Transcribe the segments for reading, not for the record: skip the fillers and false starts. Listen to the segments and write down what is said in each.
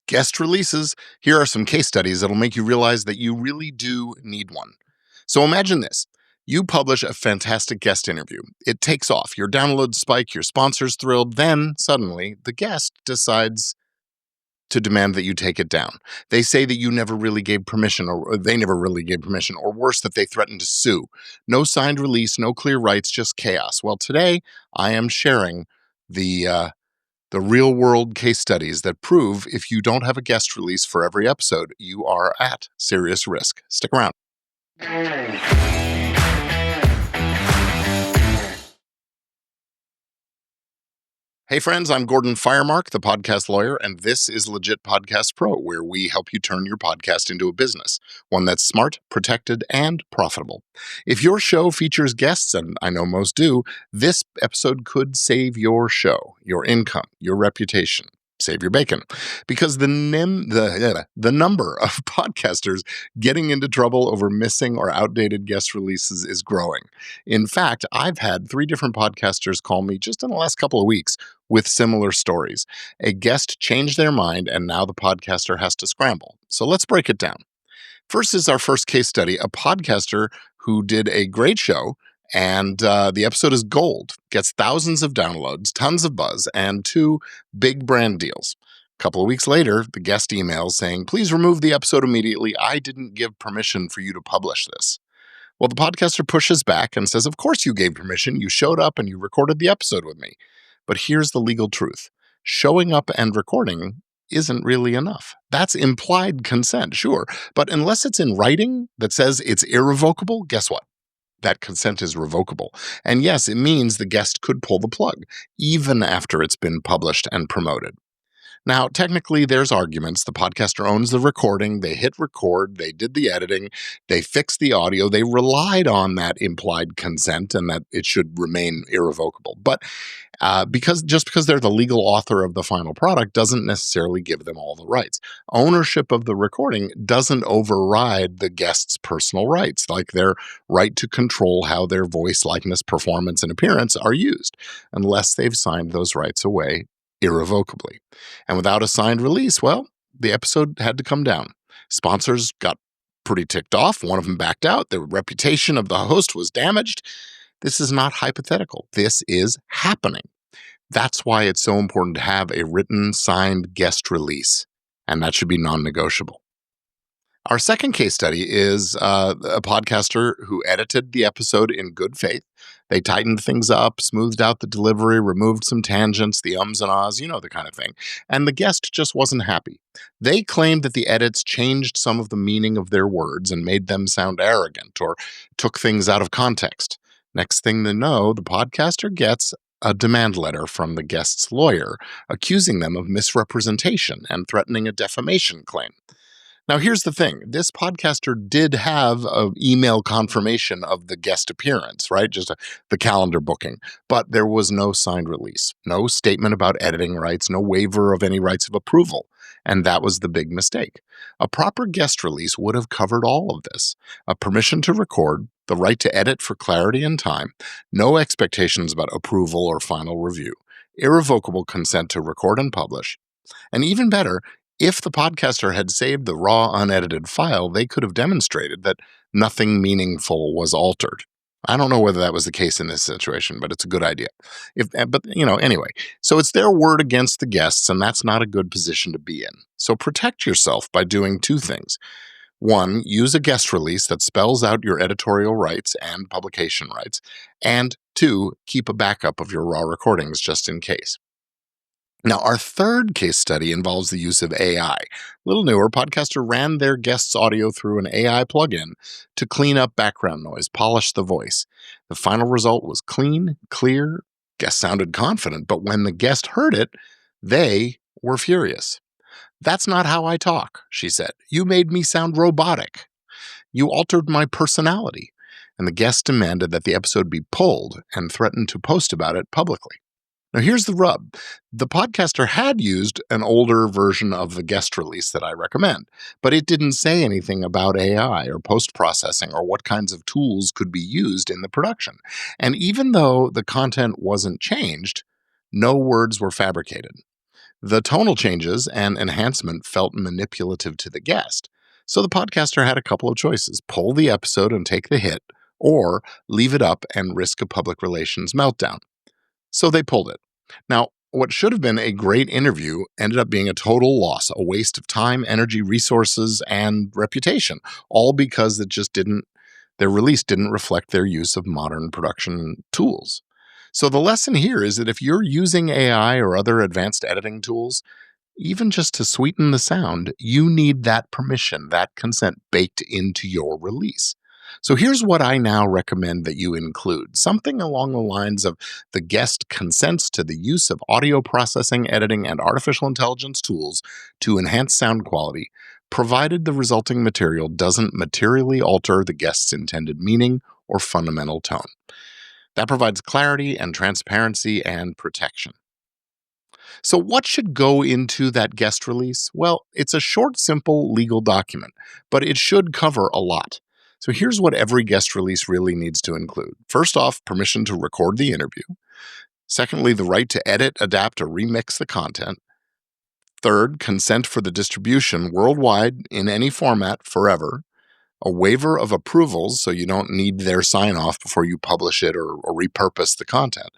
Guest releases. Here are some case studies that'll make you realize that you really do need one. So imagine this. You publish a fantastic guest interview. It takes off. Your downloads spike, your sponsor's thrilled. Then suddenly the guest decides to demand that you take it down. They say that you never really gave permission, or they never really gave permission, or worse, that they threatened to sue. No signed release, no clear rights, just chaos. Well, today I am sharing the real world case studies that prove if you don't have a guest release for every episode, you are at serious risk. Stick around. Hey friends, I'm Gordon Firemark, the podcast lawyer, and this is Legit Podcast Pro, where we help you turn your podcast into a business, one that's smart, protected, and profitable. If your show features guests, and I know most do, this episode could save your show, your income, your reputation. Save your bacon, because the number of podcasters getting into trouble over missing or outdated guest releases is growing. In fact, I've had 3 different podcasters call me just in the last couple of weeks with similar stories. A guest changed their mind, and now the podcaster has to scramble. So let's break it down. First is our first case study, a podcaster who did a great show, and the episode is gold, gets thousands of downloads, tons of buzz, and 2 big brand deals. A couple of weeks later, the guest emails saying, "Please remove the episode immediately. I didn't give permission for you to publish this." Well, the podcaster pushes back and says, "Of course you gave permission. You showed up and you recorded the episode with me." But here's the legal truth. Showing up and recording isn't really enough. That's implied consent, sure. But unless it's in writing that says it's irrevocable, guess what? That consent is revocable. And yes, it means the guest could pull the plug, even after it's been published and promoted. Now, technically, there's arguments. The podcaster owns the recording. They hit record. They did the editing. They fixed the audio. They relied on that implied consent and that it should remain irrevocable. But because they're the legal author of the final product doesn't necessarily give them all the rights. Ownership of the recording doesn't override the guest's personal rights, like their right to control how their voice, likeness, performance, and appearance are used, unless they've signed those rights away irrevocably. And without a signed release, well, the episode had to come down. Sponsors got pretty ticked off. One of them backed out. The reputation of the host was damaged. This is not hypothetical. This is happening. That's why it's so important to have a written, signed guest release, and that should be non-negotiable. Our second case study is a podcaster who edited the episode in good faith. They tightened things up, smoothed out the delivery, removed some tangents, the ums and ahs, you know, the kind of thing. And the guest just wasn't happy. They claimed that the edits changed some of the meaning of their words and made them sound arrogant or took things out of context. Next thing they know, the podcaster gets a demand letter from the guest's lawyer accusing them of misrepresentation and threatening a defamation claim. Now, here's the thing. This podcaster did have an email confirmation of the guest appearance, right? Just the calendar booking. But there was no signed release, no statement about editing rights, no waiver of any rights of approval. And that was the big mistake. A proper guest release would have covered all of this. A permission to record, the right to edit for clarity and time, no expectations about approval or final review, irrevocable consent to record and publish, and even better, if the podcaster had saved the raw, unedited file, they could have demonstrated that nothing meaningful was altered. I don't know whether that was the case in this situation, but it's a good idea. Anyway, so it's their word against the guests, and that's not a good position to be in. So protect yourself by doing 2 things. 1, use a guest release that spells out your editorial rights and publication rights. And 2, keep a backup of your raw recordings just in case. Now, our third case study involves the use of AI. A little newer, podcaster ran their guest's audio through an AI plugin to clean up background noise, polish the voice. The final result was clean, clear, guest sounded confident, but when the guest heard it, they were furious. "That's not how I talk," she said. "You made me sound robotic. You altered my personality." And the guest demanded that the episode be pulled and threatened to post about it publicly. Now, here's the rub. The podcaster had used an older version of the guest release that I recommend, but it didn't say anything about AI or post-processing or what kinds of tools could be used in the production. And even though the content wasn't changed, no words were fabricated. The tonal changes and enhancement felt manipulative to the guest. So the podcaster had a couple of choices: pull the episode and take the hit, or leave it up and risk a public relations meltdown. So they pulled it. Now, what should have been a great interview ended up being a total loss, a waste of time, energy, resources, and reputation, all because their release didn't reflect their use of modern production tools. So the lesson here is that if you're using AI or other advanced editing tools, even just to sweeten the sound, you need that permission, that consent baked into your release. So here's what I now recommend that you include: something along the lines of: the guest consents to the use of audio processing, editing, and artificial intelligence tools to enhance sound quality, provided the resulting material doesn't materially alter the guest's intended meaning or fundamental tone. That provides clarity and transparency and protection. So, what should go into that guest release? Well, it's a short, simple legal document, but it should cover a lot. So, here's what every guest release really needs to include. First off, permission to record the interview. Secondly, the right to edit, adapt, or remix the content. Third, consent for the distribution worldwide in any format forever. A waiver of approvals, so you don't need their sign off before you publish it or repurpose the content.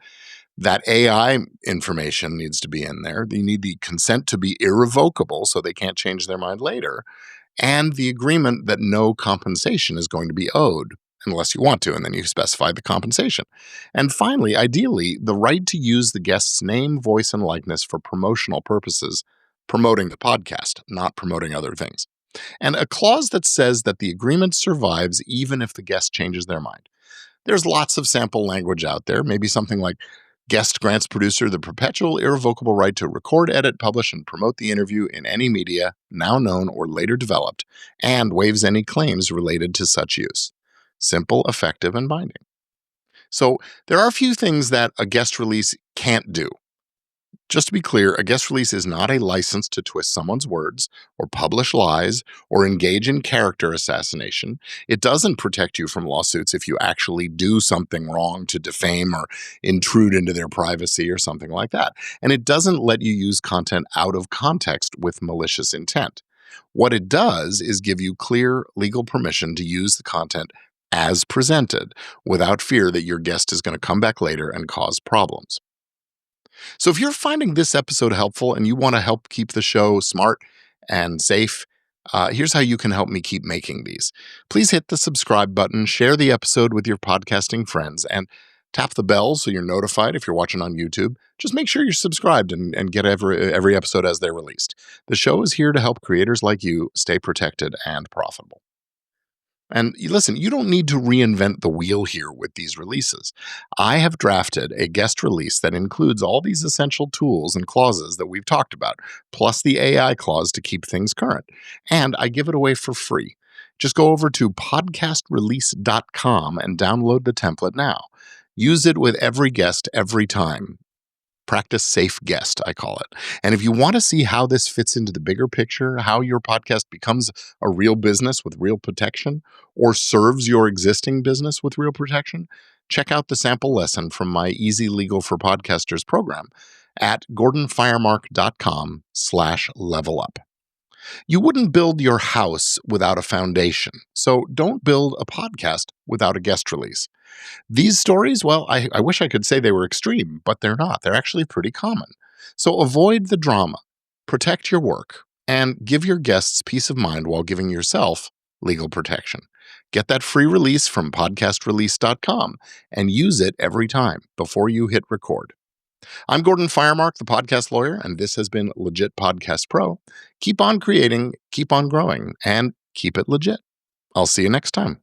That AI information needs to be in there. You need the consent to be irrevocable, so they can't change their mind later, and the agreement that no compensation is going to be owed unless you want to, and then you specify the compensation. And finally, ideally, the right to use the guest's name, voice, and likeness for promotional purposes, promoting the podcast, not promoting other things. And a clause that says that the agreement survives even if the guest changes their mind. There's lots of sample language out there, maybe something like: guest grants producer the perpetual irrevocable right to record, edit, publish, and promote the interview in any media now known or later developed, and waives any claims related to such use. Simple, effective, and binding. So there are a few things that a guest release can't do. Just to be clear, a guest release is not a license to twist someone's words or publish lies or engage in character assassination. It doesn't protect you from lawsuits if you actually do something wrong to defame or intrude into their privacy or something like that. And it doesn't let you use content out of context with malicious intent. What it does is give you clear legal permission to use the content as presented without fear that your guest is going to come back later and cause problems. So if you're finding this episode helpful and you want to help keep the show smart and safe, here's how you can help me keep making these. Please hit the subscribe button, share the episode with your podcasting friends, and tap the bell so you're notified if you're watching on YouTube. Just make sure you're subscribed and get every episode as they're released. The show is here to help creators like you stay protected and profitable. And listen, you don't need to reinvent the wheel here with these releases. I have drafted a guest release that includes all these essential tools and clauses that we've talked about, plus the AI clause to keep things current. And I give it away for free. Just go over to podcastrelease.com and download the template now. Use it with every guest every time. Practice safe guest, I call it. And if you want to see how this fits into the bigger picture, how your podcast becomes a real business with real protection or serves your existing business with real protection, check out the sample lesson from my Easy Legal for Podcasters program at gordonfiremark.com/levelup. You wouldn't build your house without a foundation, so don't build a podcast without a guest release. These stories, well, I wish I could say they were extreme, but they're not. They're actually pretty common. So avoid the drama, protect your work, and give your guests peace of mind while giving yourself legal protection. Get that free release from podcastrelease.com and use it every time before you hit record. I'm Gordon Firemark, the podcast lawyer, and this has been Legit Podcast Pro. Keep on creating, keep on growing, and keep it legit. I'll see you next time.